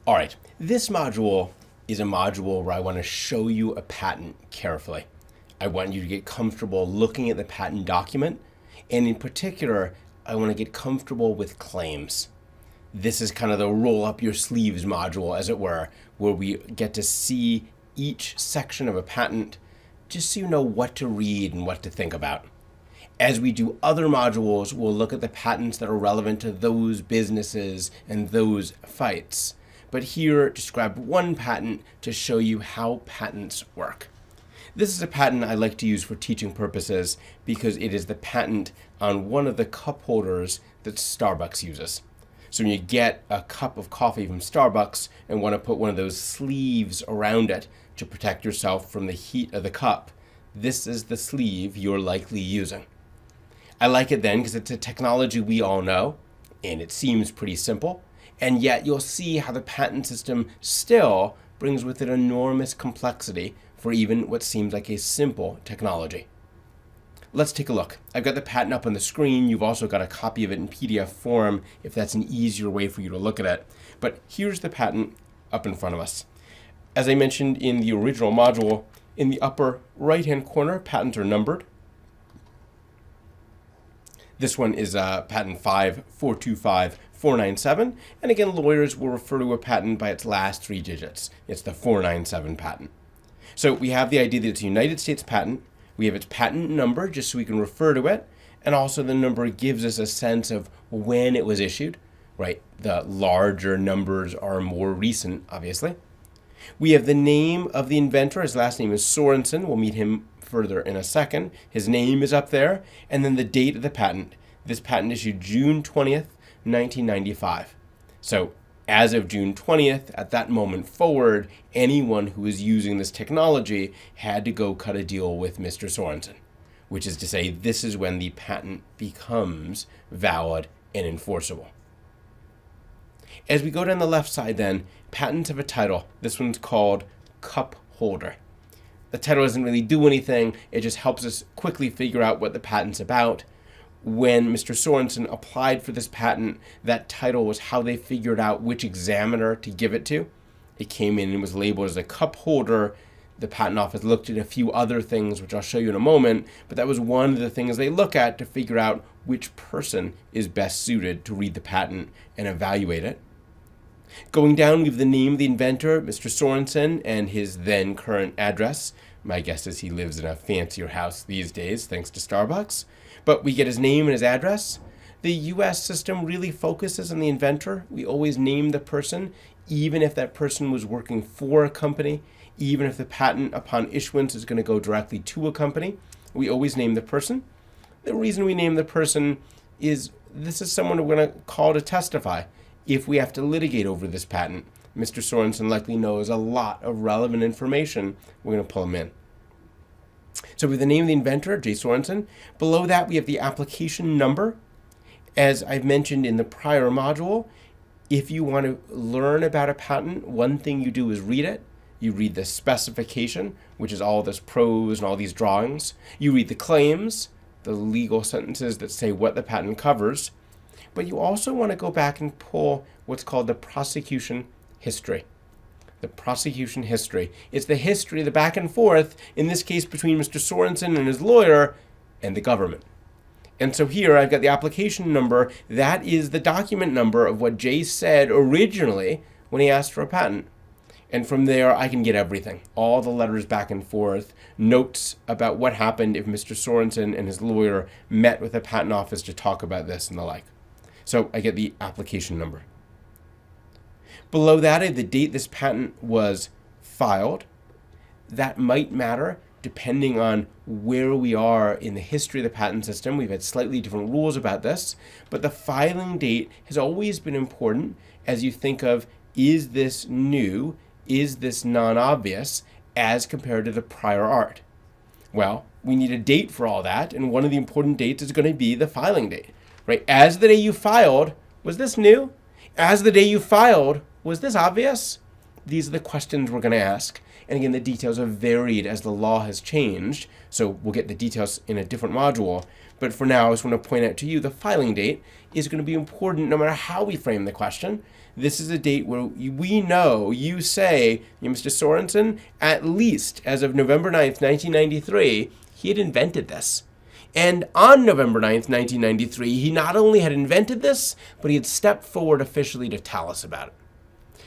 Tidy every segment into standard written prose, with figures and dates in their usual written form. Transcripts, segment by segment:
All right, this module is a module where I want to show you a patent carefully. I want you to get comfortable looking at the patent document, and in particular, I want to get comfortable with claims. This is kind of the roll up your sleeves module, as it were, where we get to see each section of a patent just so you know what to read and what to think about. As we do other modules, we'll look at the patents that are relevant to those businesses and those fights. But here, just grab one patent to show you how patents work. This is a patent I like to use for teaching purposes because it is the patent on one of the cup holders that Starbucks uses. So when you get a cup of coffee from Starbucks and want to put one of those sleeves around it to protect yourself from the heat of the cup, this is the sleeve you're likely using. I like it then because it's a technology we all know, and it seems pretty simple, and yet you'll see how the patent system still brings with it enormous complexity for even what seems like a simple technology. Let's take a look. I've got the patent up on the screen. You've also got a copy of it in PDF form if that's an easier way for you to look at it. But here's the patent up in front of us. As I mentioned in the original module, in the upper right-hand corner, patents are numbered. This one is patent 5425497, and again, lawyers will refer to a patent by its last three digits. It's the 497 patent. So we have the idea that it's a United States patent. We have its patent number just so we can refer to it, and also the number gives us a sense of when it was issued, right? The larger numbers are more recent, obviously. We have the name of the inventor. His last name is Sorensen. We'll meet him further in a second. His name is up there, and then the date of the patent. This patent issued June 20th, 1995. So as of June 20th, at that moment forward, anyone who was using this technology had to go cut a deal with Mr. Sorensen, which is to say this is when the patent becomes valid and enforceable. As we go down the left side then, patents have a title. This one's called Cup Holder. The title doesn't really do anything. It just helps us quickly figure out what the patent's about. When Mr. Sorensen applied for this patent, that title was how they figured out which examiner to give it to. It came in and was labeled as a cup holder. The patent office looked at a few other things, which I'll show you in a moment, but that was one of the things they look at to figure out which person is best suited to read the patent and evaluate it. Going down, we have the name of the inventor, Mr. Sorensen, and his then current address. My guess is he lives in a fancier house these days, thanks to Starbucks. But we get his name and his address. The US system really focuses on the inventor. We always name the person, even if that person was working for a company, even if the patent upon issuance is going to go directly to a company. We always name the person. The reason we name the person is this is someone we're going to call to testify if we have to litigate over this patent. Mr. Sorensen likely knows a lot of relevant information. We're going to pull him in. So we have the name of the inventor, J. Sorensen. Below that, we have the application number. As I've mentioned in the prior module, if you want to learn about a patent, one thing you do is read it. You read the specification, which is all this prose and all these drawings. You read the claims, the legal sentences that say what the patent covers. But you also want to go back and pull what's called the prosecution history. The prosecution history. It's the history, the back and forth, in this case between Mr. Sorensen and his lawyer and the government. And so here I've got the application number. That is the document number of what Jay said originally when he asked for a patent. And from there I can get everything. All the letters back and forth, notes about what happened if Mr. Sorensen and his lawyer met with the patent office to talk about this and the like. So I get the application number. Below that, I have the date this patent was filed. That might matter depending on where we are in the history of the patent system. We've had slightly different rules about this, but the filing date has always been important as you think of, is this new, is this non-obvious as compared to the prior art? Well, we need a date for all that, and one of the important dates is going to be the filing date. Right? As the day you filed, was this new? As the day you filed, was this obvious? These are the questions we're going to ask. And again, the details have varied as the law has changed. So we'll get the details in a different module. But for now, I just want to point out to you the filing date is going to be important no matter how we frame the question. This is a date where we know you say, Mr. Sorensen, at least as of November 9th, 1993, he had invented this. And on November 9th, 1993, he not only had invented this, but he had stepped forward officially to tell us about it.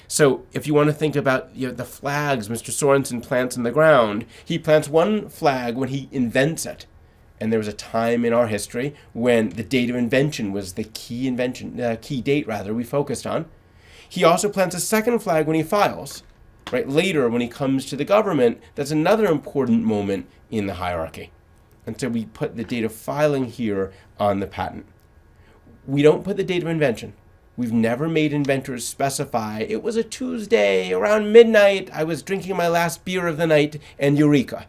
So if you want to think about the flags Mr. Sorensen plants in the ground, he plants one flag when he invents it. And there was a time in our history when the date of invention was the key date we focused on. He also plants a second flag when he files. Right? Later, when he comes to the government, that's another important moment in the hierarchy. And so we put the date of filing here on the patent. We don't put the date of invention. We've never made inventors specify, it was a Tuesday around midnight, I was drinking my last beer of the night, and eureka.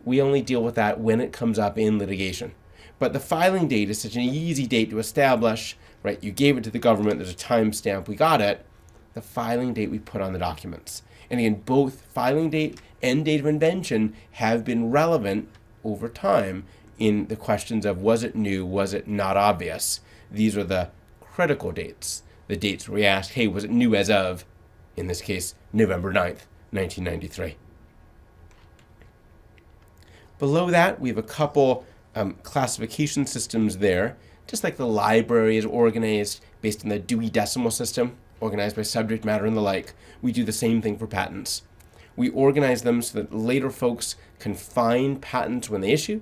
We only deal with that when it comes up in litigation. But the filing date is such an easy date to establish, right? You gave it to the government, there's a timestamp, we got it. The filing date we put on the documents. And again, both filing date and date of invention have been relevant over time in the questions of was it new, was it not obvious? These are the critical dates, the dates where we ask, hey, was it new as of, in this case, November 9th, 1993. Below that, we have a couple classification systems there, just like the library is organized based on the Dewey Decimal System, organized by subject matter and the like. We do the same thing for patents. We organize them so that later folks can find patents when they issue.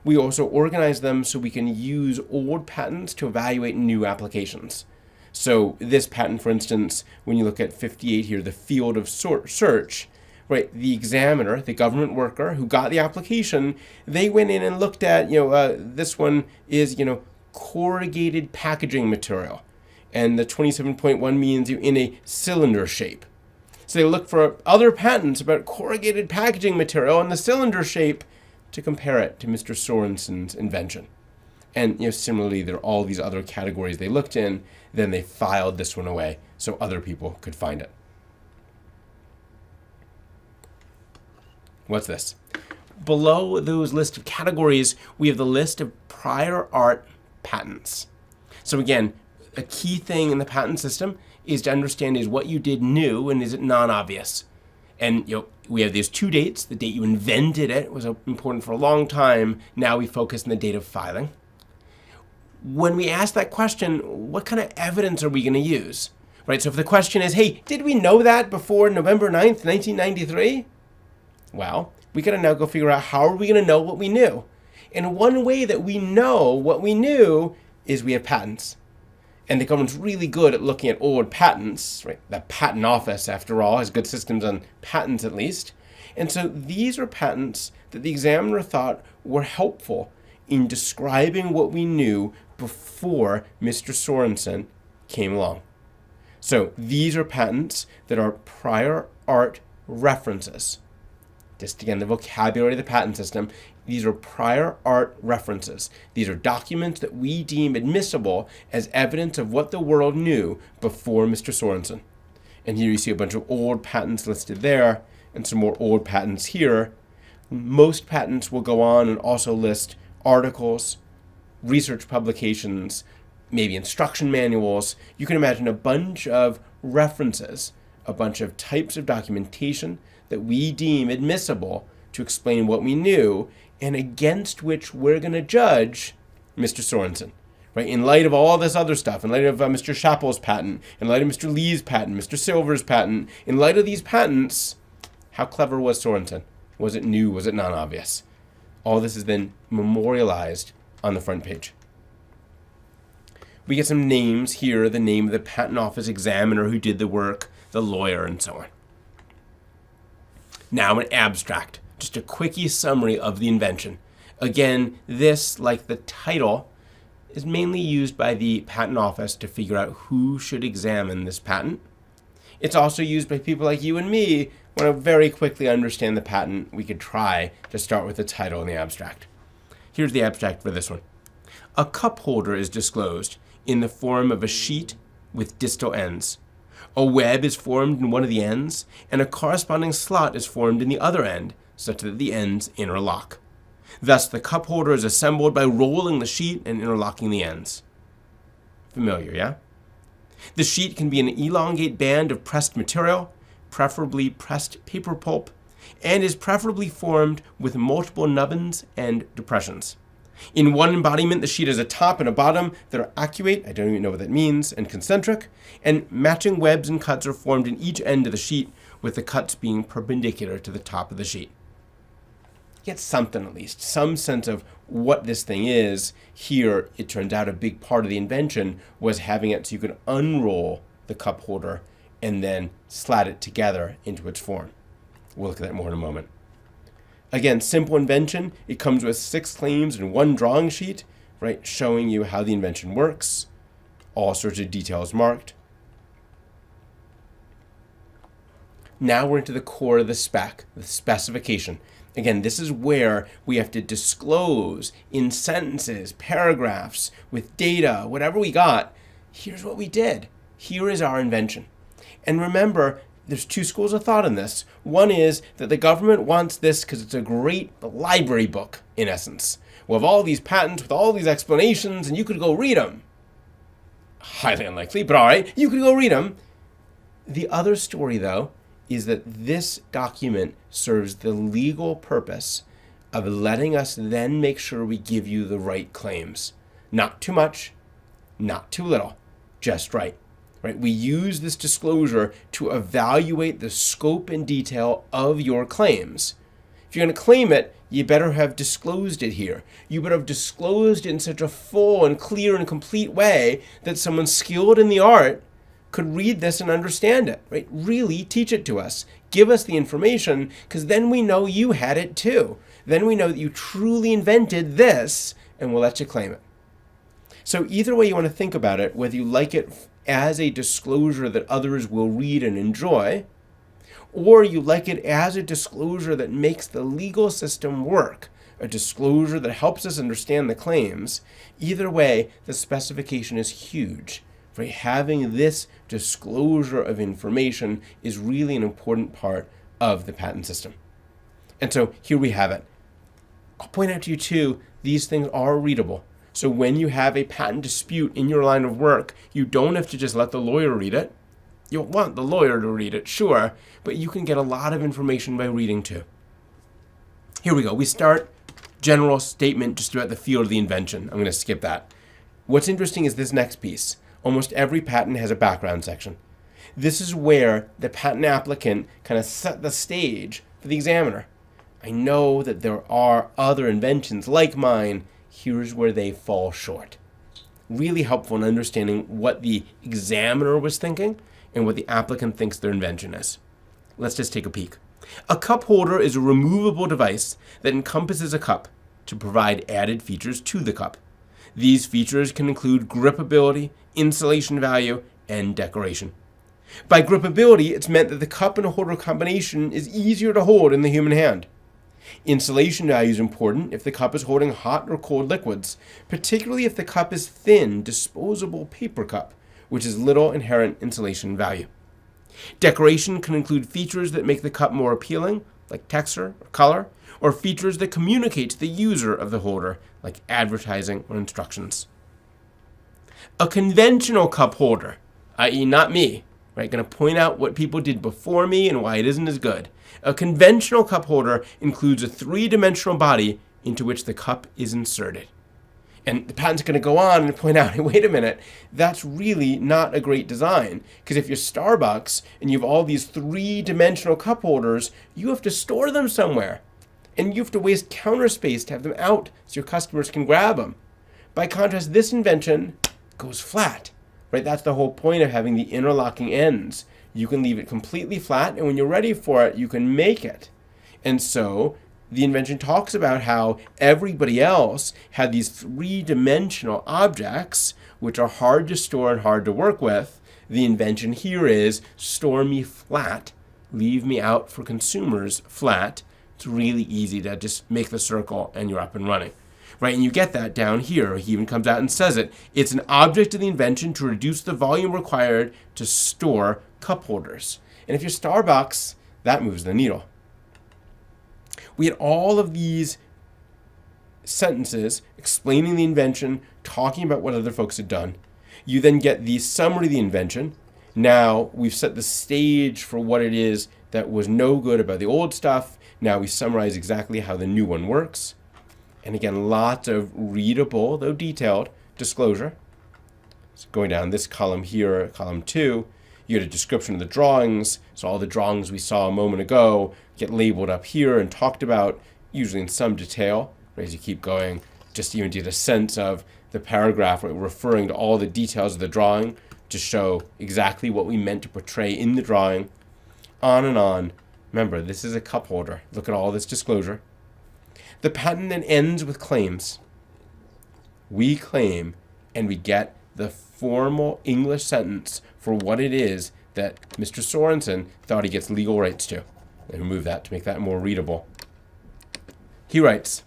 We also organize them so we can use old patents to evaluate new applications. So this patent, for instance, when you look at 58 here, the field of search, right, the examiner, the government worker who got the application, they went in and looked at, this one is, corrugated packaging material. And the 27.1 means in a cylinder shape. So they look for other patents about corrugated packaging material in the cylinder shape to compare it to Mr. Sorensen's invention. And similarly, there are all these other categories they looked in, then they filed this one away so other people could find it. What's this? Below those list of categories, we have the list of prior art patents. So again, a key thing in the patent system is to understand is what you did new and is it non-obvious. And we have these two dates. The date you invented it was important for a long time. Now we focus on the date of filing. When we ask that question, what kind of evidence are we going to use? Right? So if the question is, hey, did we know that before November 9th, 1993? Well, we got to now go figure out how are we going to know what we knew. And one way that we know what we knew is we have patents. And the government's really good at looking at old patents, right? The patent office, after all, has good systems on patents at least. And so these are patents that the examiner thought were helpful in describing what we knew before Mr. Sorensen came along. So these are patents that are prior art references. Just again, the vocabulary of the patent system. These are prior art references. These are documents that we deem admissible as evidence of what the world knew before Mr. Sorensen. And here you see a bunch of old patents listed there and some more old patents here. Most patents will go on and also list articles, research publications, maybe instruction manuals. You can imagine a bunch of references, a bunch of types of documentation that we deem admissible to explain what we knew and against which we're going to judge Mr. Sorensen, right? In light of all this other stuff, in light of Mr. Chappell's patent, in light of Mr. Lee's patent, Mr. Silver's patent, in light of these patents, how clever was Sorensen? Was it new? Was it non-obvious? All this is then memorialized on the front page. We get some names here, the name of the patent office examiner who did the work, the lawyer, and so on. Now an abstract, just a quickie summary of the invention. Again, this, like the title, is mainly used by the patent office to figure out who should examine this patent. It's also used by people like you and me who want to very quickly understand the patent. We could try to start with the title and the abstract. Here's the abstract for this one. A cup holder is disclosed in the form of a sheet with distal ends. A web is formed in one of the ends, and a corresponding slot is formed in the other end, such that the ends interlock. Thus, the cup holder is assembled by rolling the sheet and interlocking the ends. Familiar, yeah? The sheet can be an elongate band of pressed material, preferably pressed paper pulp, and is preferably formed with multiple nubbins and depressions. In one embodiment, the sheet has a top and a bottom that are arcuate, I don't even know what that means, and concentric, and matching webs and cuts are formed in each end of the sheet, with the cuts being perpendicular to the top of the sheet. Get something at least, some sense of what this thing is. Here, it turns out a big part of the invention was having it so you could unroll the cup holder and then slat it together into its form. We'll look at that more in a moment. Again, simple invention. It comes with 6 claims and 1 drawing sheet, right, showing you how the invention works. All sorts of details marked. Now we're into the core of the spec, the specification. Again, this is where we have to disclose in sentences, paragraphs, with data, whatever we got. Here's what we did. Here is our invention. And remember, there's 2 schools of thought in this. One is that the government wants this because it's a great library book, in essence. We'll have all these patents with all these explanations, and you could go read them. Highly unlikely, but all right, you could go read them. The other story, though, is that this document serves the legal purpose of letting us then make sure we give you the right claims. Not too much, not too little, just right. Right? We use this disclosure to evaluate the scope and detail of your claims. If you're going to claim it, you better have disclosed it here. You better have disclosed it in such a full and clear and complete way that someone skilled in the art could read this and understand it, right? Really teach it to us. Give us the information, because then we know you had it too. Then we know that you truly invented this, and we'll let you claim it. So either way you want to think about it, whether you like it as a disclosure that others will read and enjoy, or you like it as a disclosure that makes the legal system work, a disclosure that helps us understand the claims, either way, the specification is huge. Right? Having this disclosure of information is really an important part of the patent system. And so here we have it. I'll point out to you too, these things are readable. So when you have a patent dispute in your line of work, you don't have to just let the lawyer read it. You'll want the lawyer to read it, sure, but you can get a lot of information by reading too. Here we go. We start general statement just about the field of the invention. I'm going to skip that. What's interesting is this next piece. Almost every patent has a background section. This is where the patent applicant kind of set the stage for the examiner. I know that there are other inventions like mine. Here's where they fall short. Really helpful in understanding what the examiner was thinking and what the applicant thinks their invention is. Let's just take a peek. A cup holder is a removable device that encompasses a cup to provide added features to the cup. These features can include gripability, insulation value, and decoration. By gripability, it's meant that the cup and holder combination is easier to hold in the human hand. Insulation value is important if the cup is holding hot or cold liquids, particularly if the cup is thin, disposable paper cup, which has little inherent insulation value. Decoration can include features that make the cup more appealing, like texture or color, or features that communicate to the user of the holder, like advertising or instructions. A conventional cup holder, i.e. not me, right, going to point out what people did before me and why it isn't as good. A conventional cup holder includes a 3-dimensional body into which the cup is inserted. And the patent's going to go on and point out, hey, wait a minute, that's really not a great design. Because if you're Starbucks and you have all these 3-dimensional cup holders, you have to store them somewhere. And you have to waste counter space to have them out so your customers can grab them. By contrast, this invention goes flat, right? That's the whole point of having the interlocking ends. You can leave it completely flat, and when you're ready for it, you can make it. And so the invention talks about how everybody else had these 3-dimensional objects, which are hard to store and hard to work with. The invention here is store me flat, leave me out for consumers flat. It's really easy to just make the circle and you're up and running. Right, and you get that down here. He even comes out and says it. It's an object of the invention to reduce the volume required to store cup holders. And if you're Starbucks, that moves the needle. We had all of these sentences explaining the invention, talking about what other folks had done. You then get the summary of the invention. Now we've set the stage for what it is that was no good about the old stuff. Now we summarize exactly how the new one works. And again, lots of readable, though detailed, disclosure. So going down this column here, column 2, you get a description of the drawings. So all the drawings we saw a moment ago get labeled up here and talked about, usually in some detail. As you keep going, just even to get a sense of the paragraph, right, referring to all the details of the drawing to show exactly what we meant to portray in the drawing. On and on. Remember, this is a cup holder. Look at all this disclosure. The patent then ends with claims. We claim, and we get the formal English sentence for what it is that Mr. Sorensen thought he gets legal rights to. Let me remove that to make that more readable. He writes,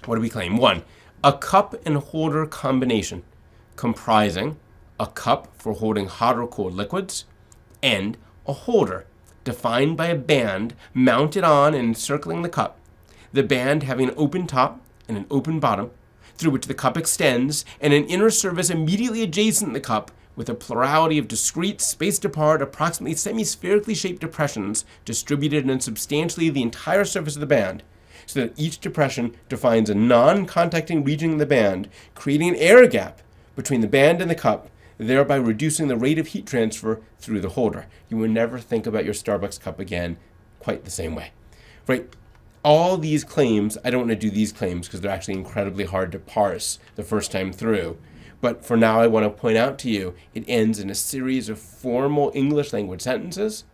what do we claim? 1, a cup and holder combination comprising a cup for holding hot or cold liquids and a holder defined by a band mounted on and encircling the cup, the band having an open top and an open bottom through which the cup extends, and an inner surface immediately adjacent to the cup with a plurality of discrete, spaced apart, approximately semi-spherically shaped depressions distributed in substantially the entire surface of the band, so that each depression defines a non-contacting region in the band, creating an air gap between the band and the cup, thereby reducing the rate of heat transfer through the holder. You will never think about your Starbucks cup again quite the same way. Right? All these claims, I don't want to do these claims because they're actually incredibly hard to parse the first time through. But for now, I want to point out to you, it ends in a series of formal English language sentences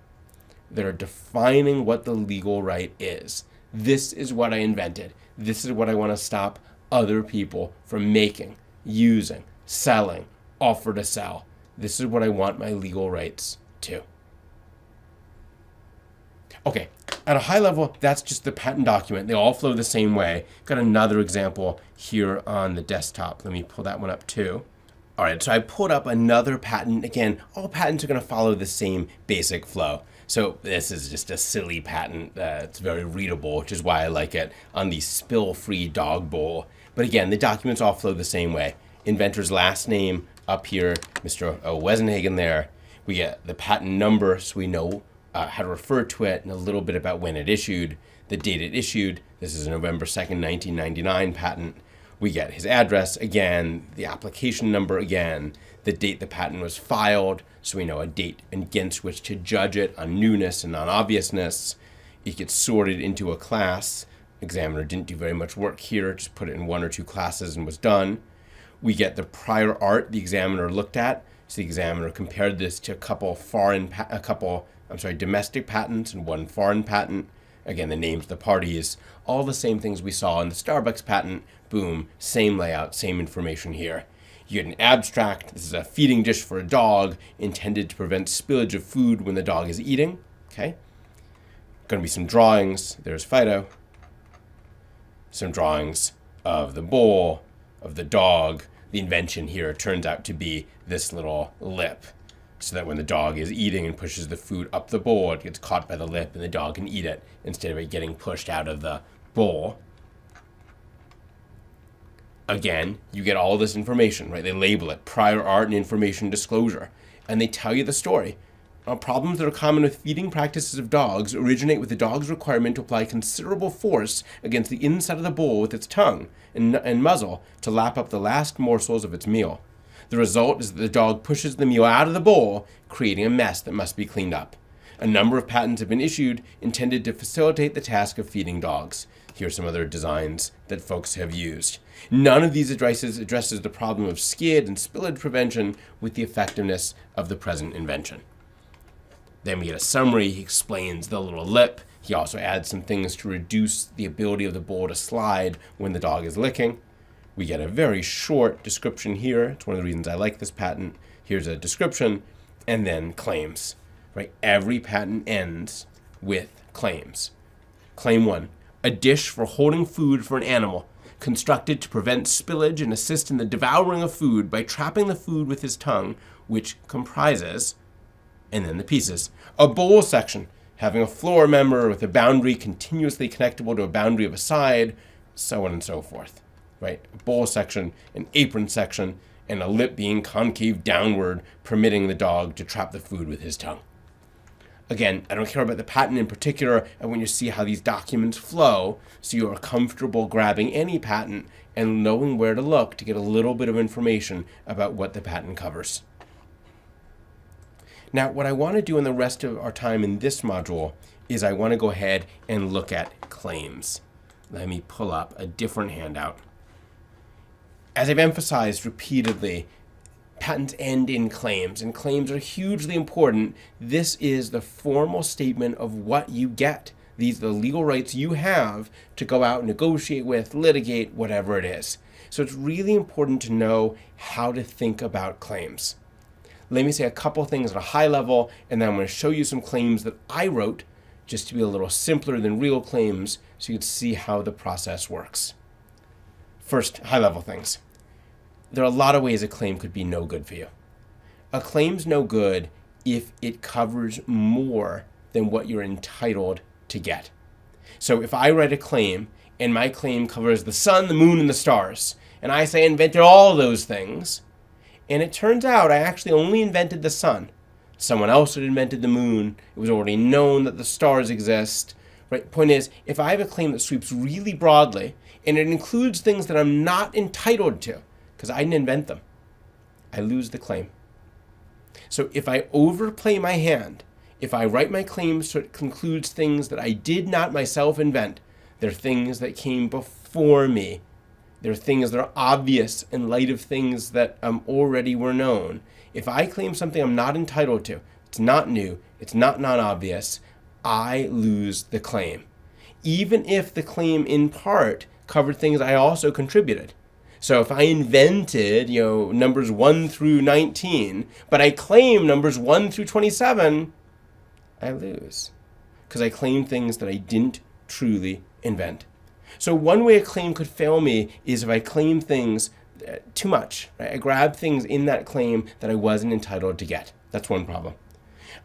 that are defining what the legal right is. This is what I invented. This is what I want to stop other people from making, using, selling, offer to sell. This is what I want my legal rights to. Okay, at a high level, that's just the patent document. They all flow the same way. Got another example here on the desktop. Let me pull that one up too. All right, so I pulled up another patent. Again, all patents are going to follow the same basic flow. So this is just a silly patent. It's very readable, which is why I like it, on the spill-free dog bowl. But again, the documents all flow the same way. Inventor's last name up here, Mr. Wesenhagen there. We get the patent number, so we know how to refer to it, and a little bit about when it issued, the date it issued. This is a November 2nd, 1999 patent. We get his address again, the application number again, the date the patent was filed, so we know a date against which to judge it on newness and non-obviousness. It gets sorted into a class. Examiner didn't do very much work here, just put it in 1 or 2 classes and was done. We get the prior art the examiner looked at. So the examiner compared this to a couple domestic patents and 1 foreign patent. Again, the names of the parties, all the same things we saw in the Starbucks patent. Boom, same layout, same information here. You get an abstract. This is a feeding dish for a dog intended to prevent spillage of food when the dog is eating. Okay. Going to be some drawings. There's Fido. Some drawings of the bowl, of the dog. The invention here turns out to be this little lip, so that when the dog is eating and pushes the food up the bowl, it gets caught by the lip and the dog can eat it instead of it getting pushed out of the bowl. Again, you get all this information, right? They label it prior art and information disclosure, and they tell you the story. Problems that are common with feeding practices of dogs originate with the dog's requirement to apply considerable force against the inside of the bowl with its tongue and muzzle to lap up the last morsels of its meal. The result is that the dog pushes the meal out of the bowl, creating a mess that must be cleaned up. A number of patents have been issued intended to facilitate the task of feeding dogs. Here are some other designs that folks have used. None of these addresses the problem of skid and spillage prevention with the effectiveness of the present invention. Then we get a summary. He explains the little lip. He also adds some things to reduce the ability of the bowl to slide when the dog is licking. We get a very short description here. It's one of the reasons I like this patent. Here's a description and then claims. Right? Every patent ends with claims. Claim 1. A dish for holding food for an animal, constructed to prevent spillage and assist in the devouring of food by trapping the food with his tongue, which comprises, and then the pieces, a bowl section having a floor member with a boundary continuously connectable to a boundary of a side, so on and so forth, right? A bowl section, an apron section, and a lip being concave downward, permitting the dog to trap the food with his tongue. Again, I don't care about the patent in particular. I want you to see how these documents flow so you are comfortable grabbing any patent and knowing where to look to get a little bit of information about what the patent covers. Now, what I want to do in the rest of our time in this module is I want to go ahead and look at claims. Let me pull up a different handout. As I've emphasized repeatedly, patents end in claims, and claims are hugely important. This is the formal statement of what you get. These are the legal rights you have to go out and negotiate with, litigate, whatever it is. So it's really important to know how to think about claims. Let me say a couple things at a high level, and then I'm going to show you some claims that I wrote just to be a little simpler than real claims so you can see how the process works. First, high-level things. There are a lot of ways a claim could be no good for you. A claim's no good if it covers more than what you're entitled to get. So if I write a claim and my claim covers the sun, the moon, and the stars, and I say I invented all those things, and it turns out I actually only invented the sun. Someone else had invented the moon. It was already known that the stars exist. Right? Point is, if I have a claim that sweeps really broadly and it includes things that I'm not entitled to because I didn't invent them, I lose the claim. So if I overplay my hand, if I write my claim so it concludes things that I did not myself invent, they're things that came before me. They're things that are obvious in light of things that already were known. If I claim something I'm not entitled to, it's not new, it's not non-obvious, I lose the claim. Even if the claim in part covered things I also contributed. So if I invented, numbers 1 through 19, but I claim numbers 1 through 27, I lose. Because I claim things that I didn't truly invent. So one way a claim could fail me is if I claim things too much. Right? I grab things in that claim that I wasn't entitled to get. That's one problem.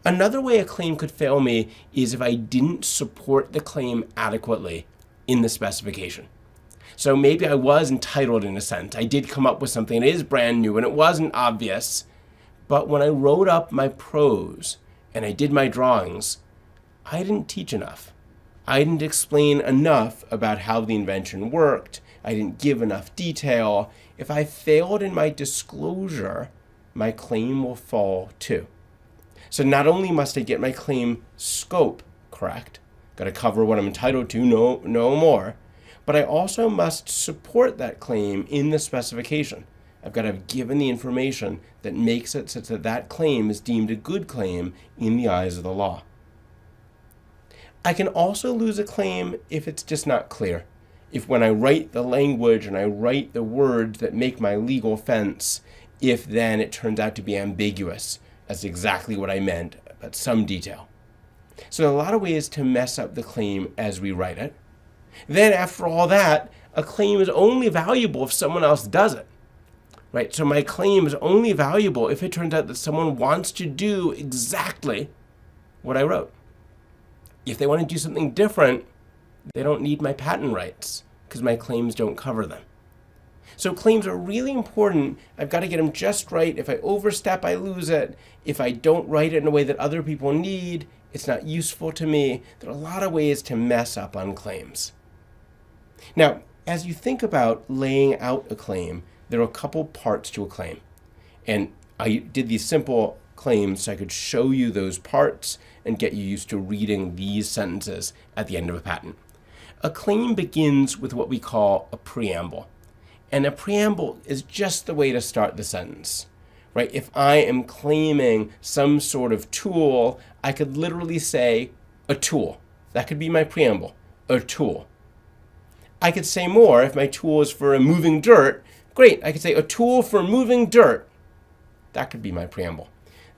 Another way a claim could fail me is if I didn't support the claim adequately in the specification. So maybe I was entitled in a sense. I did come up with something that is brand new and it wasn't obvious. But when I wrote up my prose and I did my drawings, I didn't teach enough. I didn't explain enough about how the invention worked. I didn't give enough detail. If I failed in my disclosure, my claim will fall too. So not only must I get my claim scope correct, got to cover what I'm entitled to, no more, but I also must support that claim in the specification. I've got to have given the information that makes it such that that claim is deemed a good claim in the eyes of the law. I can also lose a claim if it's just not clear. If when I write the language and I write the words that make my legal offense, if then it turns out to be ambiguous as exactly what I meant, but some detail. So there are a lot of ways to mess up the claim as we write it. Then after all that, a claim is only valuable if someone else does it. Right? So my claim is only valuable if it turns out that someone wants to do exactly what I wrote. If they want to do something different, they don't need my patent rights because my claims don't cover them. So claims are really important. I've got to get them just right. If I overstep, I lose it. If I don't write it in a way that other people need, it's not useful to me. There are a lot of ways to mess up on claims. Now, as you think about laying out a claim, there are a couple parts to a claim. And I did these simple claims so I could show you those parts and get you used to reading these sentences at the end of a patent. A claim begins with what we call a preamble. And a preamble is just the way to start the sentence, right? If I am claiming some sort of tool, I could literally say a tool. That could be my preamble, a tool. I could say more if my tool is for moving dirt. Great, I could say a tool for moving dirt. That could be my preamble.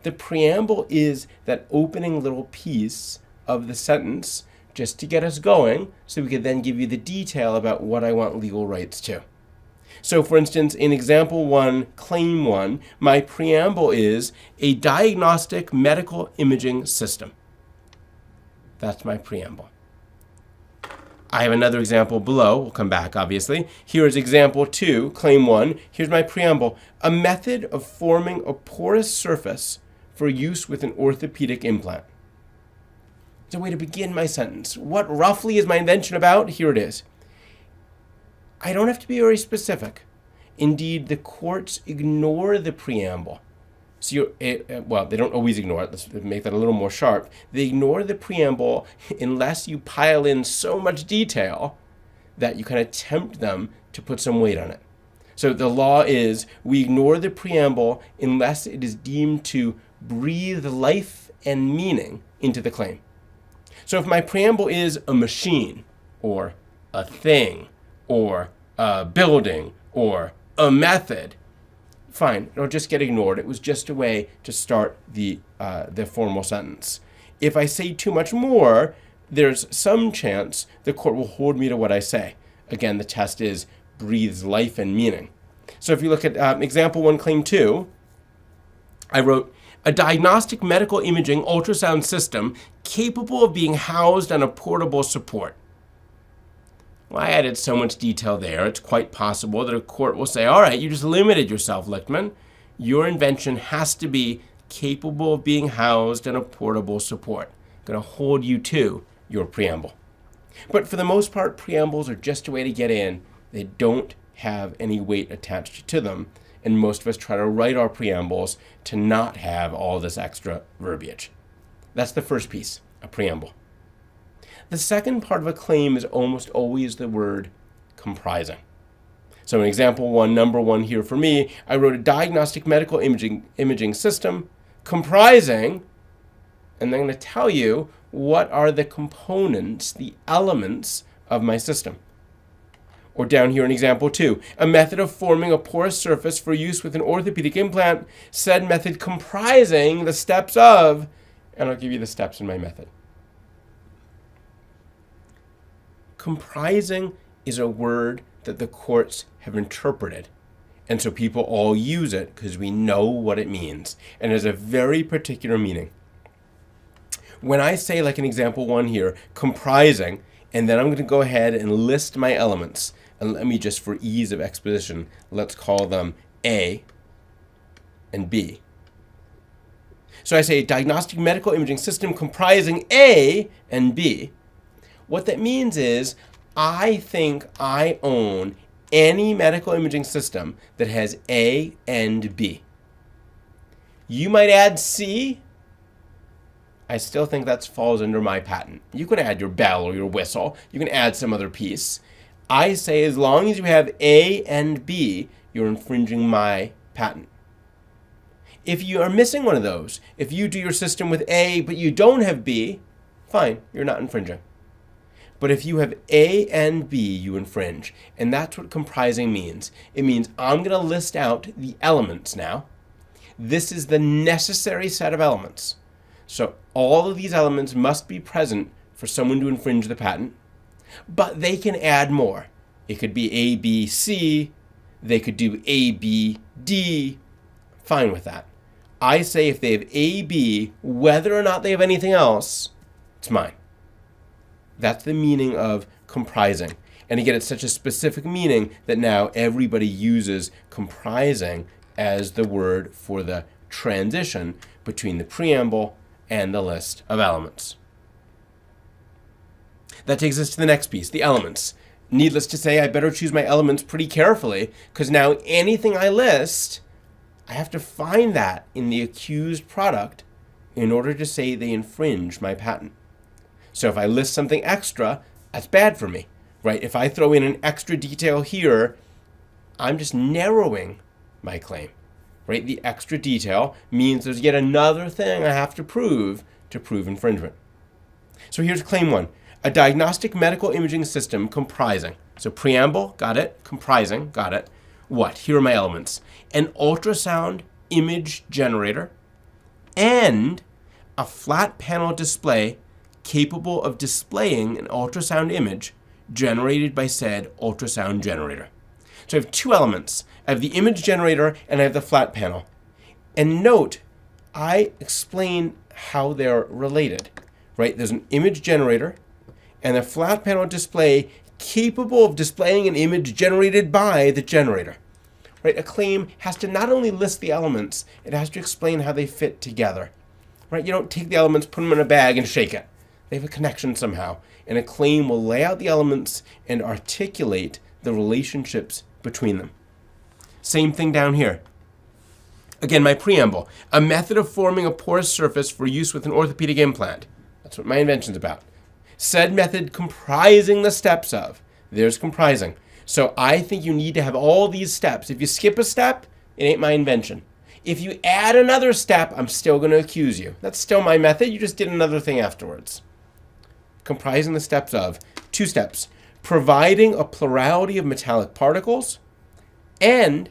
The preamble is that opening little piece of the sentence just to get us going so we could then give you the detail about what I want legal rights to. So for instance, in example 1, claim 1, my preamble is a diagnostic medical imaging system. That's my preamble. I have another example below. We'll come back, obviously. Here is example 2, claim 1. Here's my preamble. A method of forming a porous surface for use with an orthopedic implant. It's a way to begin my sentence. What roughly is my invention about? Here it is. I don't have to be very specific. Indeed, the courts ignore the preamble. So they don't always ignore it. Let's make that a little more sharp. They ignore the preamble unless you pile in so much detail that you kind of tempt them to put some weight on it. So the law is we ignore the preamble unless it is deemed to breathe life and meaning into the claim. So if my preamble is a machine, or a thing, or a building, or a method, fine, it'll just get ignored. It was just a way to start the formal sentence. If I say too much more, there's some chance the court will hold me to what I say. Again, the test is breathes life and meaning. So if you look at example 1, claim 2, I wrote, a diagnostic medical imaging ultrasound system capable of being housed on a portable support. Well, I added so much detail there, it's quite possible that a court will say, all right, you just limited yourself, Lichtman. Your invention has to be capable of being housed on a portable support. I'm going to hold you to your preamble. But for the most part, preambles are just a way to get in. They don't have any weight attached to them. And most of us try to write our preambles to not have all this extra verbiage. That's the first piece, a preamble. The second part of a claim is almost always the word comprising. So in example 1, number 1 here for me, I wrote a diagnostic medical imaging system comprising, and I'm going to tell you what are the components, the elements of my system. Or down here in example 2, a method of forming a porous surface for use with an orthopedic implant, said method comprising the steps of, and I'll give you the steps in my method. Comprising is a word that the courts have interpreted. And so people all use it because we know what it means. And it has a very particular meaning. When I say, like in example 1 here, comprising, and then I'm going to go ahead and list my elements. And let me just, for ease of exposition, let's call them A and B. So I say diagnostic medical imaging system comprising A and B. What that means is I think I own any medical imaging system that has A and B. You might add C. I still think that falls under my patent. You can add your bell or your whistle. You can add some other piece. I say as long as you have A and B, you're infringing my patent. If you are missing one of those, if you do your system with A but you don't have B, fine, you're not infringing. But if you have A and B, you infringe. And that's what comprising means. It means I'm going to list out the elements now. This is the necessary set of elements. So all of these elements must be present for someone to infringe the patent. But they can add more. It could be A, B, C. They could do A, B, D. Fine with that. I say if they have A, B, whether or not they have anything else, it's mine. That's the meaning of comprising. And again, it's such a specific meaning that now everybody uses comprising as the word for the transition between the preamble and the list of elements. That takes us to the next piece, the elements. Needless to say, I better choose my elements pretty carefully because now anything I list, I have to find that in the accused product in order to say they infringe my patent. So if I list something extra, that's bad for me, right? If I throw in an extra detail here, I'm just narrowing my claim, right? The extra detail means there's yet another thing I have to prove infringement. So here's claim 1, a diagnostic medical imaging system comprising. So preamble, got it. Comprising, got it. What? Here are my elements. An ultrasound image generator and a flat panel display capable of displaying an ultrasound image generated by said ultrasound generator. So I have two elements. I have the image generator and I have the flat panel. And note, I explain how they're related, right? There's an image generator and a flat panel display capable of displaying an image generated by the generator. Right? A claim has to not only list the elements, it has to explain how they fit together. Right? You don't take the elements, put them in a bag, and shake it. They have a connection somehow. And a claim will lay out the elements and articulate the relationships between them. Same thing down here. Again, my preamble. A method of forming a porous surface for use with an orthopedic implant. That's what my invention's about. Said method comprising the steps of. There's comprising. So I think you need to have all these steps. If you skip a step, it ain't my invention. If you add another step, I'm still going to accuse you. That's still my method. You just did another thing afterwards. Comprising the steps of. 2 steps. Providing a plurality of metallic particles and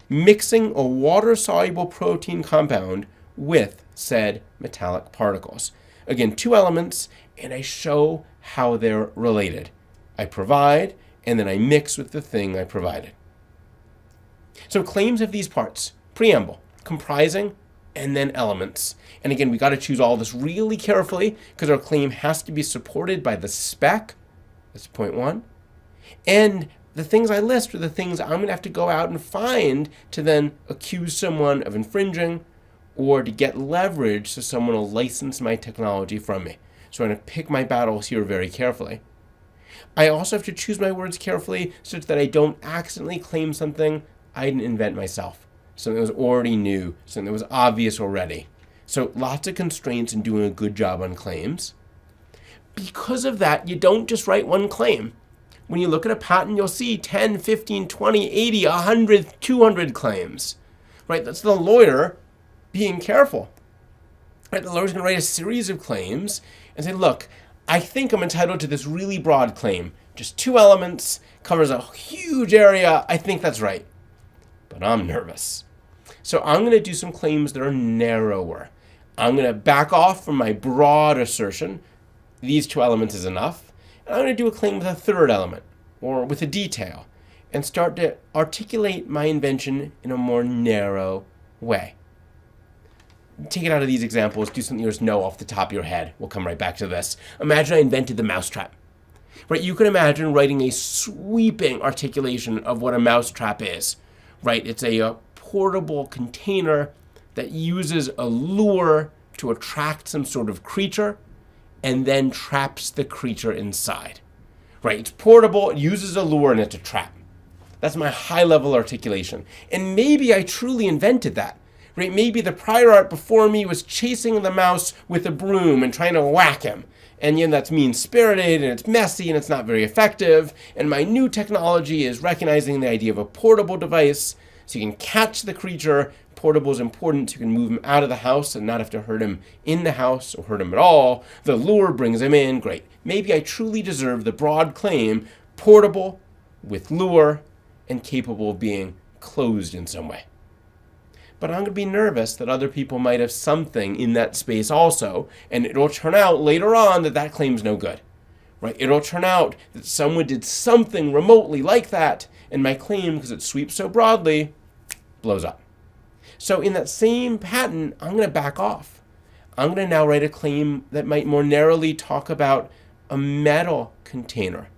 mixing a water-soluble protein compound with said metallic particles. Again, 2 elements, and I show how they're related. I provide, and then I mix with the thing I provided. So claims have these parts: preamble, comprising, and then elements. And again, we got to choose all this really carefully because our claim has to be supported by the spec. That's point 1. And the things I list are the things I'm going to have to go out and find to then accuse someone of infringing or to get leverage so someone will license my technology from me. So I'm going to pick my battles here very carefully. I also have to choose my words carefully such that I don't accidentally claim something I didn't invent myself, something that was already new, something that was obvious already. So lots of constraints in doing a good job on claims. Because of that, you don't just write one claim. When you look at a patent, you'll see 10, 15, 20, 80, 100, 200 claims. Right? That's the lawyer being careful. Right? The lawyer's going to write a series of claims and say, look, I think I'm entitled to this really broad claim. Just 2 elements, covers a huge area. I think that's right. But I'm nervous. So I'm going to do some claims that are narrower. I'm going to back off from my broad assertion. These 2 elements is enough. And I'm going to do a claim with a 3rd element, or with a detail, and start to articulate my invention in a more narrow way. Take it out of these examples, do something you just know off the top of your head. We'll come right back to this. Imagine I invented the mousetrap. Right? You can imagine writing a sweeping articulation of what a mousetrap is. Right? It's a portable container that uses a lure to attract some sort of creature and then traps the creature inside. Right? It's portable, it uses a lure, and it's a trap. That's my high-level articulation. And maybe I truly invented that. Right? Maybe the prior art before me was chasing the mouse with a broom and trying to whack him. And that's mean-spirited, and it's messy, and it's not very effective. And my new technology is recognizing the idea of a portable device so you can catch the creature. Portable is important so you can move him out of the house and not have to hurt him in the house or hurt him at all. The lure brings him in. Great. Maybe I truly deserve the broad claim, portable, with lure, and capable of being closed in some way. But I'm going to be nervous that other people might have something in that space also, and it'll turn out later on that that claim's no good. Right? It'll turn out that someone did something remotely like that, and my claim, because it sweeps so broadly, blows up. So in that same patent, I'm going to back off. I'm going to now write a claim that might more narrowly talk about a metal container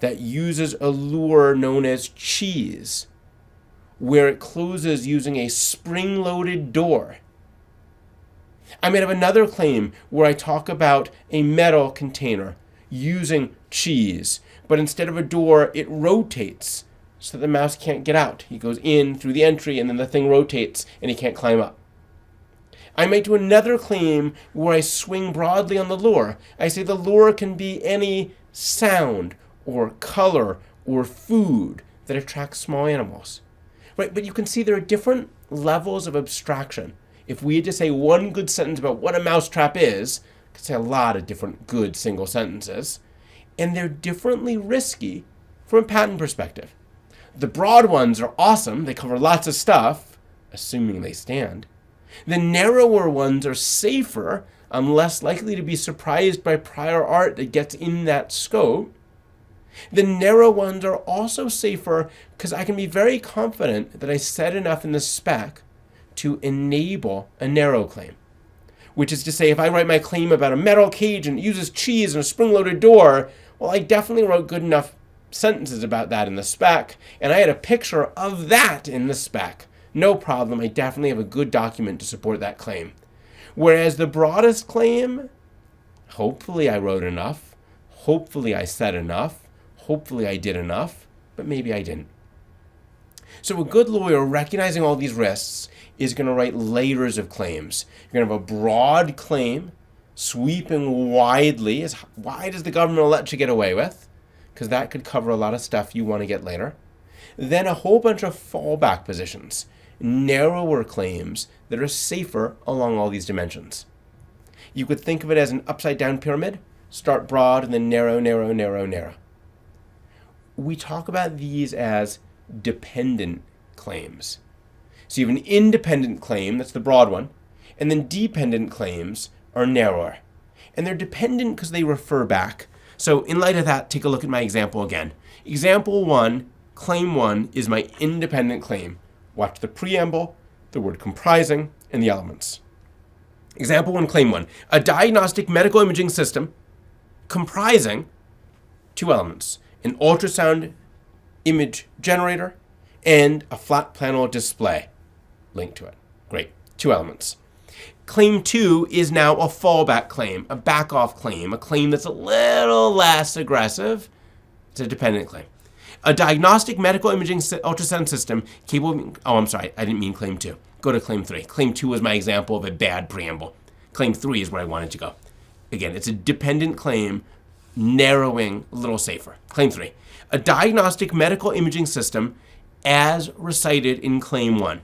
that uses a lure known as cheese, where it closes using a spring-loaded door. I might have another claim where I talk about a metal container using cheese, but instead of a door, it rotates so the mouse can't get out. He goes in through the entry, and then the thing rotates, and he can't climb up. I might do another claim where I swing broadly on the lure. I say the lure can be any sound or color or food that attracts small animals. Right? But you can see there are different levels of abstraction. If we had to say one good sentence about what a mousetrap is, I could say a lot of different good single sentences, and they're differently risky from a patent perspective. The broad ones are awesome. They cover lots of stuff, assuming they stand. The narrower ones are safer. I'm less likely to be surprised by prior art that gets in that scope. The narrow ones are also safer because I can be very confident that I said enough in the spec to enable a narrow claim. which is to say if I write my claim about a metal cage and it uses cheese and a spring-loaded door, well, I definitely wrote good enough sentences about that in the spec, and I had a picture of that in the spec. No problem, I definitely have a good document to support that claim. Whereas the broadest claim, hopefully I wrote enough, hopefully I said enough, hopefully I did enough, but maybe I didn't. So a good lawyer, recognizing all these risks, is going to write layers of claims. You're going to have a broad claim, sweeping widely, as wide as the government will let you get away with, because that could cover a lot of stuff you want to get later. Then a whole bunch of fallback positions, narrower claims that are safer along all these dimensions. You could think of it as an upside-down pyramid. Start broad and then narrow, narrow, narrow, narrow. We talk about these as dependent claims. So you have an independent claim, that's the broad one, and then dependent claims are narrower. And they're dependent because they refer back. So in light of that, take a look at my example again. Example 1, claim 1 is my independent claim. Watch the preamble, the word comprising, and the elements. Example 1, claim 1, a diagnostic medical imaging system comprising 2 elements, an ultrasound image generator and a flat panel display linked to it. Great, 2 elements. Claim 2 is now a fallback claim, a back-off claim, a claim that's a little less aggressive. It's a dependent claim. A diagnostic medical imaging ultrasound system capable of, oh, I'm sorry, I didn't mean claim 2. Go to claim 3. Claim 2 was my example of a bad preamble. Claim 3 is where I wanted to go. Again, it's a dependent claim, narrowing a little safer. Claim 3. A diagnostic medical imaging system as recited in claim 1.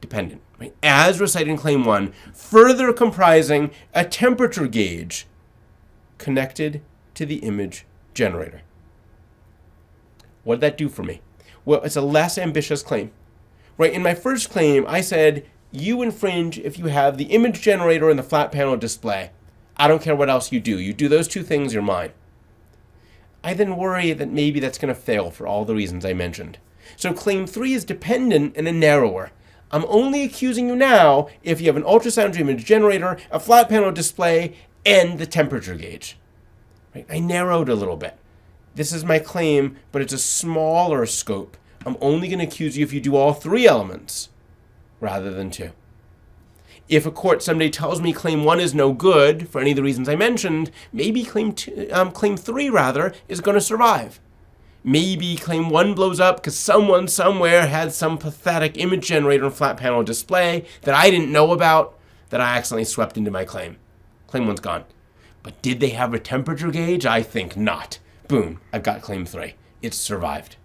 Dependent, right? As recited in claim 1, further comprising a temperature gauge connected to the image generator. What did that do for me? Well, it's a less ambitious claim, right? In my first claim, I said, you infringe if you have the image generator and the flat panel display. I don't care what else you do. You do those 2 things, you're mine. I then worry that maybe that's going to fail for all the reasons I mentioned. So claim 3 is dependent and a narrower. I'm only accusing you now if you have an ultrasound image generator, a flat panel display, and the temperature gauge. Right? I narrowed a little bit. This is my claim, but it's a smaller scope. I'm only going to accuse you if you do all 3 elements rather than 2. If a court someday tells me claim 1 is no good for any of the reasons I mentioned, maybe claim 3 is going to survive. Maybe claim 1 blows up because someone somewhere had some pathetic image generator and flat panel display that I didn't know about that I accidentally swept into my claim. Claim 1's gone. But did they have a temperature gauge? I think not. Boom, I've got claim 3. It's survived.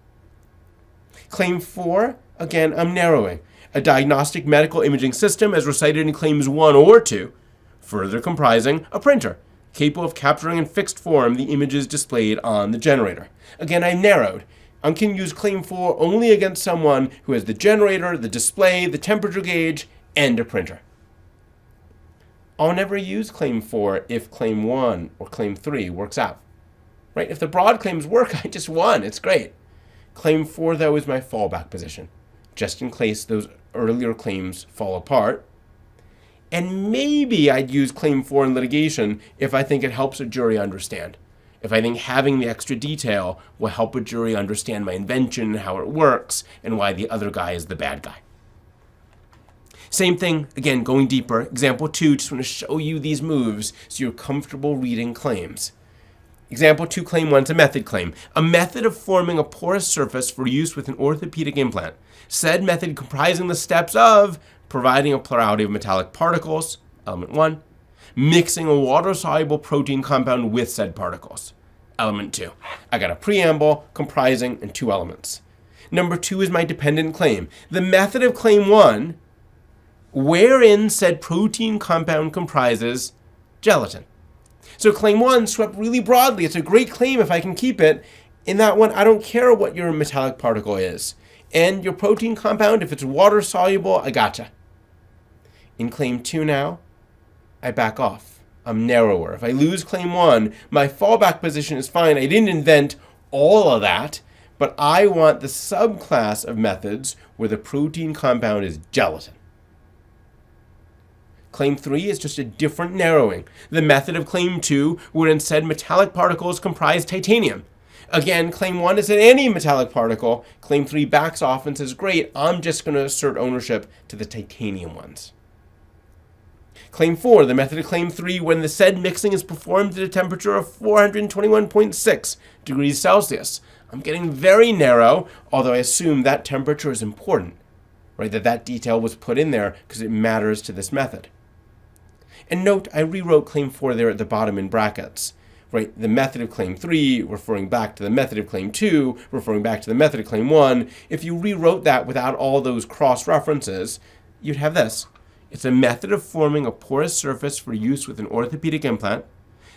Claim 4, again, I'm narrowing. A diagnostic medical imaging system as recited in claims 1 or 2, further comprising a printer, capable of capturing in fixed form the images displayed on the generator. Again, I narrowed. I can use claim 4 only against someone who has the generator, the display, the temperature gauge, and a printer. I'll never use claim 4 if claim 1 or claim 3 works out. Right? If the broad claims work, I just won. It's great. Claim 4, though, is my fallback position, just in case those earlier claims fall apart. And maybe I'd use claim 4 in litigation if I think it helps a jury understand. If I think having the extra detail will help a jury understand my invention, how it works, and why the other guy is the bad guy. Same thing, again, going deeper. Example 2, just want to show you these moves so you're comfortable reading claims. Example 2, claim 1 is a method claim. A method of forming a porous surface for use with an orthopedic implant. Said method comprising the steps of providing a plurality of metallic particles, element 1, mixing a water-soluble protein compound with said particles, element 2. I got a preamble comprising and 2 elements. Number 2 is my dependent claim. The method of claim 1, wherein said protein compound comprises gelatin. So claim 1 swept really broadly. It's a great claim if I can keep it. In that one, I don't care what your metallic particle is. And your protein compound, if it's water soluble, I gotcha. In claim 2 now, I back off. I'm narrower. If I lose claim 1, my fallback position is fine. I didn't invent all of that, but I want the subclass of methods where the protein compound is gelatin. Claim 3 is just a different narrowing. The method of Claim 2 wherein said metallic particles comprise titanium. Again, Claim 1 is any metallic particle. Claim 3 backs off and says, great, I'm just going to assert ownership to the titanium ones. Claim 4, the method of Claim 3 when the said mixing is performed at a temperature of 421.6 degrees Celsius. I'm getting very narrow, although I assume that temperature is important, right? That detail was put in there because it matters to this method. And note, I rewrote Claim 4 there at the bottom in brackets. Right, the method of Claim 3 referring back to the method of Claim 2, referring back to the method of Claim 1. If you rewrote that without all those cross-references, you'd have this. It's a method of forming a porous surface for use with an orthopedic implant.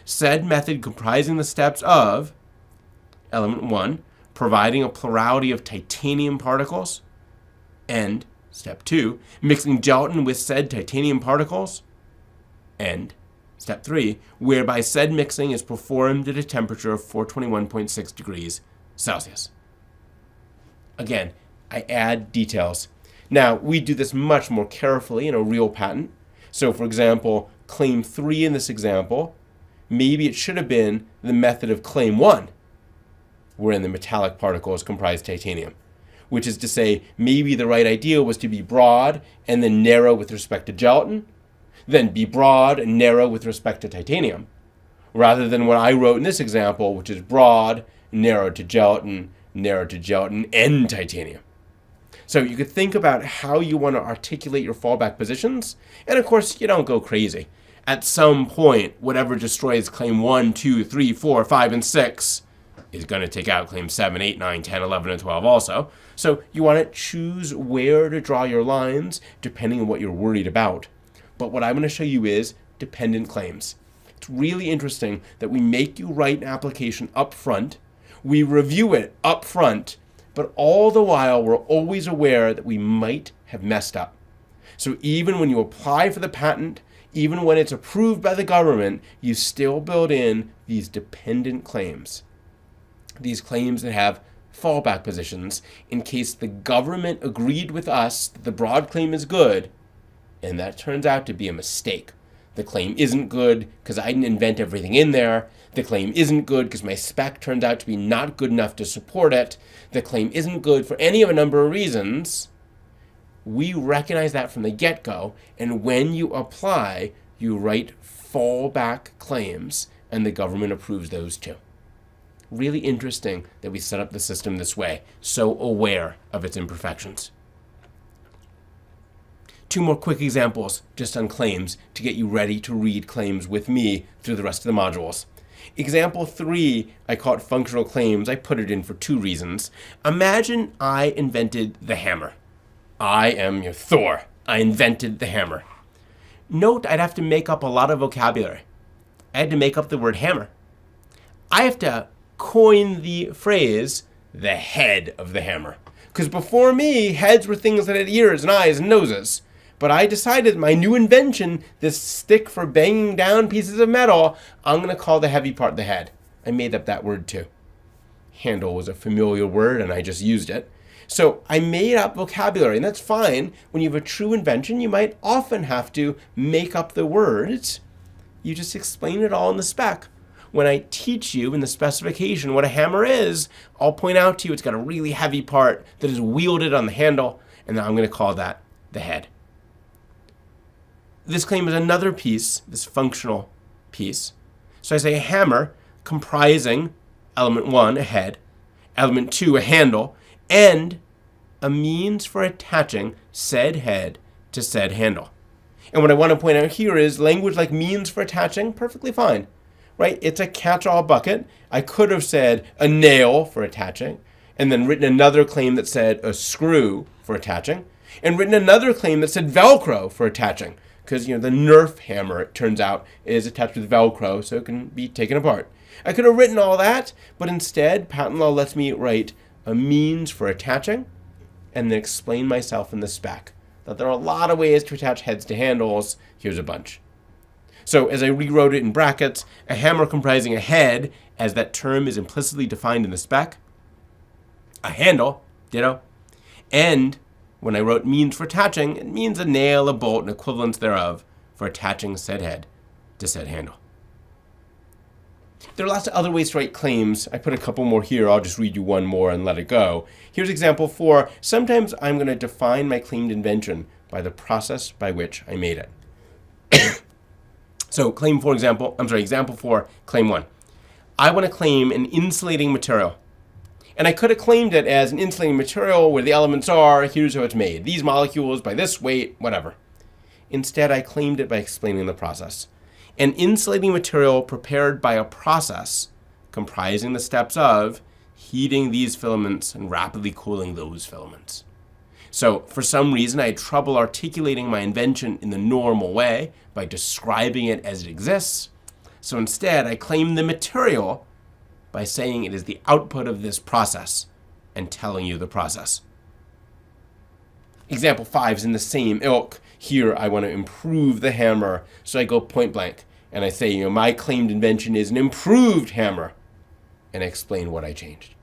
Said method comprising the steps of element 1, providing a plurality of titanium particles, and step 2, mixing gelatin with said titanium particles, and step 3, whereby said mixing is performed at a temperature of 421.6 degrees Celsius. Again, I add details. Now, we do this much more carefully in a real patent. So, for example, Claim 3 in this example, maybe it should have been the method of Claim 1, wherein the metallic particles comprise titanium. Which is to say, maybe the right idea was to be broad and then narrow with respect to gelatin, then be broad and narrow with respect to titanium, rather than what I wrote in this example, which is broad, narrow to gelatin, and titanium. So you could think about how you want to articulate your fallback positions, and of course, you don't go crazy. At some point, whatever destroys Claim 1, 2, 3, 4, 5, and 6 is going to take out Claim 7, 8, 9, 10, 11, and 12 also. So you want to choose where to draw your lines depending on what you're worried about. But what I'm going to show you is dependent claims. It's really interesting that we make you write an application up front, we review it up front, but all the while we're always aware that we might have messed up. So even when you apply for the patent, even when it's approved by the government, you still build in these dependent claims. These claims that have fallback positions in case the government agreed with us that the broad claim is good, and that turns out to be a mistake. The claim isn't good because I didn't invent everything in there. The claim isn't good because my spec turned out to be not good enough to support it. The claim isn't good for any of a number of reasons. We recognize that from the get-go, and when you apply, you write fallback claims, and the government approves those too. Really interesting that we set up the system this way, so aware of its imperfections. Two more quick examples just on claims to get you ready to read claims with me through the rest of the modules. Example 3, I call it functional claims. I put it in for two reasons. Imagine I invented the hammer. I am your Thor. I invented the hammer. Note I'd have to make up a lot of vocabulary. I had to make up the word hammer. I have to coin the phrase, the head of the hammer. Because before me, heads were things that had ears and eyes and noses. But I decided my new invention, this stick for banging down pieces of metal, I'm going to call the heavy part the head. I made up that word too. Handle was a familiar word and I just used it. So I made up vocabulary, and that's fine. When you have a true invention, you might often have to make up the words. You just explain it all in the spec. When I teach you in the specification what a hammer is, I'll point out to you it's got a really heavy part that is wielded on the handle, and then I'm going to call that the head. This claim is another piece, this functional piece. So I say a hammer comprising element 1, a head, element 2, a handle, and a means for attaching said head to said handle. And what I want to point out here is language like means for attaching, perfectly fine, right? It's a catch-all bucket. I could have said a nail for attaching, and then written another claim that said a screw for attaching, and written another claim that said Velcro for attaching. Because, the Nerf hammer, it turns out, is attached with Velcro, so it can be taken apart. I could have written all that, but instead, patent law lets me write a means for attaching, and then explain myself in the spec. That there are a lot of ways to attach heads to handles. Here's a bunch. So, as I rewrote it in brackets, a hammer comprising a head, as that term is implicitly defined in the spec, a handle, ditto, and when I wrote means for attaching, it means a nail, a bolt, and equivalents thereof for attaching said head to said handle. There are lots of other ways to write claims. I put a couple more here. I'll just read you one more and let it go. Here's example 4. Sometimes I'm going to define my claimed invention by the process by which I made it. So example 4, claim 1. I want to claim an insulating material. And I could have claimed it as an insulating material where the elements are, here's how it's made. These molecules by this weight, whatever. Instead, I claimed it by explaining the process. An insulating material prepared by a process comprising the steps of heating these filaments and rapidly cooling those filaments. So for some reason, I had trouble articulating my invention in the normal way by describing it as it exists. So instead, I claimed the material by saying it is the output of this process and telling you the process. Example 5 is in the same ilk. Here, I want to improve the hammer, so I go point blank and I say, my claimed invention is an improved hammer, and I explain what I changed.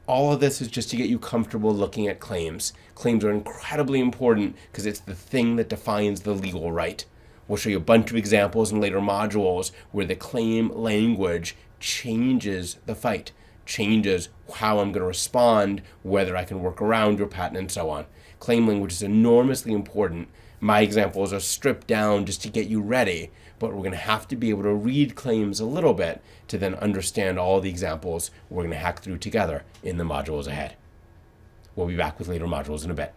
All of this is just to get you comfortable looking at claims. Claims are incredibly important because it's the thing that defines the legal right. We'll show you a bunch of examples in later modules where the claim language changes the fight, changes how I'm going to respond, whether I can work around your patent, and so on. Claim language is enormously important. My examples are stripped down just to get you ready, but we're going to have to be able to read claims a little bit to then understand all the examples we're going to hack through together in the modules ahead. We'll be back with later modules in a bit.